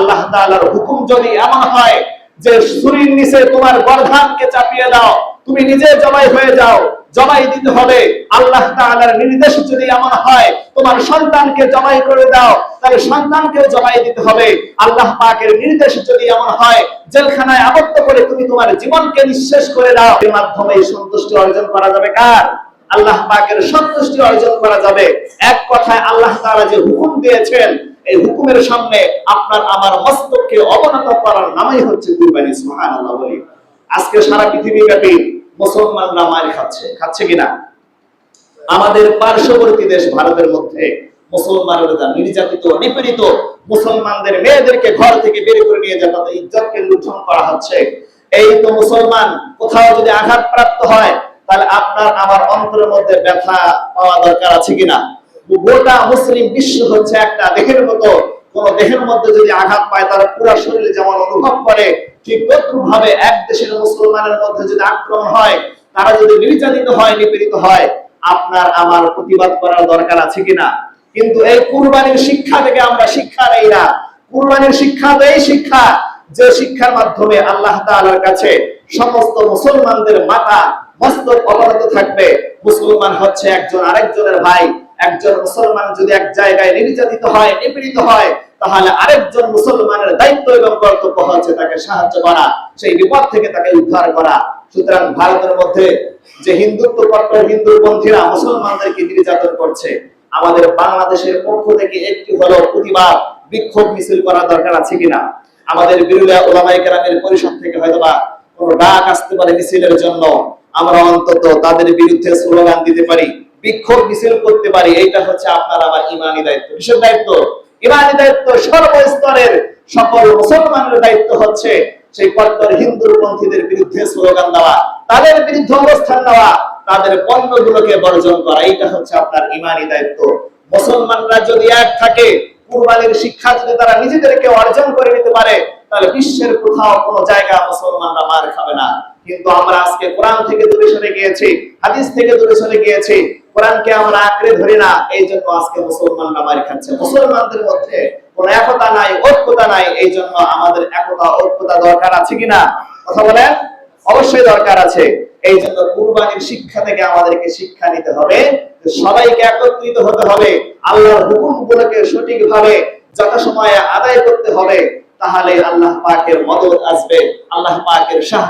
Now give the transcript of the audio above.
আল্লাহ তাআলার হুকুম যদি এমন হয় যে ছুরির নিচে তোমার গর্দানকে চাপিয়ে দাও, তুমি নিজে জবাই হয়ে যাও, জবাই দিতে হবে। আল্লাহ তাআলার নির্দেশ যদি এমন হয় তোমার সন্তানকে জবাই করে দাও, তাহলে সন্তানকেও জবাই দিতে হবে। আল্লাহ পাকের নির্দেশ যদি এমন হয় জেলখানায় আবদ্ধ করে তুমি তোমার জীবনকে নিঃশেষ করে দাও, এর মাধ্যমে সন্তুষ্টি অর্জন করা যাবে কার? আল্লাহ পাকের সন্তুষ্টি অর্জন করা যাবে। এক কথায় আল্লাহ তাআলা যে হুকুম দিয়েছেন, এই হুকুমের সামনে আপনার আমার মস্তককে অবনত করার নামই হচ্ছে কুরবানি। সুবহানাল্লাহ বলি। আজকে সারা পৃথিবী ব্যাপী মুসলমানরা মার খাচ্ছে কিনা? আমাদের পার্শ্ববর্তী দেশ ভারতের মধ্যে মুসলমানরা নির্যাতিত, নিপীড়িত, মুসলমানদের মেয়েদেরকে ঘর থেকে বের করে নিয়ে যাওয়া, তাদের ইজ্জতকে লুণ্ঠন করা হচ্ছে। এই তো মুসলমান কোথাও যদি আঘাতপ্রাপ্ত হয়, তাহলে আপনার আমার অন্তরের মধ্যে ব্যথা পাওয়া দরকার আছে কিনা? গোটা মুসলিম বিশ্ব হচ্ছে একটা দেহের মতো। কোন দেহের মধ্যে যদি আঘাত পায়, তার পুরো শরীরে যেমন অনুভব করে, ঠিক তদ্রূপ ভাবে এক দেশের মুসলমানের মধ্যে যদি আক্রমণ হয়, তারা যদি নির্যাতিত হয়, নিপীড়িত হয়, আপনার আমার প্রতিবাদ করার দরকার আছে কিনা? কিন্তু এই কুরবানির শিক্ষা থেকে আমরা শিক্ষা নেই না। কুরবানির শিক্ষা তো এই শিক্ষা, যে শিক্ষার মাধ্যমে আল্লাহ তাআলার কাছে সমস্ত মুসলমানদের মাথা মস্তক অবনত থাকবে। মুসলমান হচ্ছে একজন আরেকজনের ভাই। একজন মুসলমান যদি এক জায়গায় নির্যাতিত হয়, নিপীড়িত হয়, তাহলে আরেকজন মুসলমানের দায়িত্ব এবং কর্তব্য হচ্ছে তাকে সাহায্য করা, সেই বিপদ থেকে তাকে উদ্ধার করা। সুতরাং ভারতের মধ্যে যে হিন্দুত্ব কট্টর হিন্দুপন্থীরা মুসলমানদেরকে নির্যাতন করছে, আমাদের বাংলাদেশের পক্ষ থেকে একটি হলো প্রতিবাদ বিক্ষোভ মিছিল করা দরকার আছে কিনা? আমাদের বিরুলিয়া উলামায়ে কেরামের পরিষদ থেকে হয়তোবা কোনো ডাক আসতে পারে মিছিলের জন্য, আমরা অন্তত তাদের বিরুদ্ধে স্লোগান দিতে পারি, বিক্ষোভ মিছিল করতে পারি। এইটা হচ্ছে আপনার আমার ঈমানি দায়িত্ব। কিসের দায়িত্ব? ঈমানি দায়িত্ব। সর্বস্তরের সকল মুসলমানের দায়িত্ব হচ্ছে সেই কট্টর হিন্দুপন্থীদের বিরুদ্ধে স্লোগান দেওয়া, তাদের বিরুদ্ধে অবস্থান নেওয়া, তাদের পণ্যগুলোকে বর্জন করা। এইটা হচ্ছে আপনার ঈমানি দায়িত্ব। মুসলমানরা যদি এক থাকে, কুরবানির শিক্ষা যদি তারা নিজেদেরকে অর্জন করে নিতে পারে, তাহলে বিশ্বের কোথাও কোনো জায়গা মুসলমানরা মার খাবে না। কিন্তু আমরা আজকে কোরআন থেকে দূরে সরে গিয়েছি, হাদিস থেকে দূরে সরে গিয়েছি, কোরআনকে আমরা আঁকড়ে ধরি না। এই জন্য আজকে মুসলমানরা মার খাচ্ছে। মুসলমানদের মধ্যে কোনো একতা নাই, ঐক্যতা নাই। এই জন্য আমাদের একতা, ঐক্যতা দরকার আছে কিনা? কথা বলেন। অবশ্যই দরকার আছে। এই জন্য কুরবানির শিক্ষা থেকে আমাদেরকে শিক্ষা নিতে হবে, সবাইকে একত্রিত হতে হবে, আল্লাহর হুকুমগুলোকে সঠিকভাবে যথাসময়ে আদায় করতে হবে। তাহলে আল্লাহ পাকের মদদ আসবে, আল্লাহ পাকের সাহায্য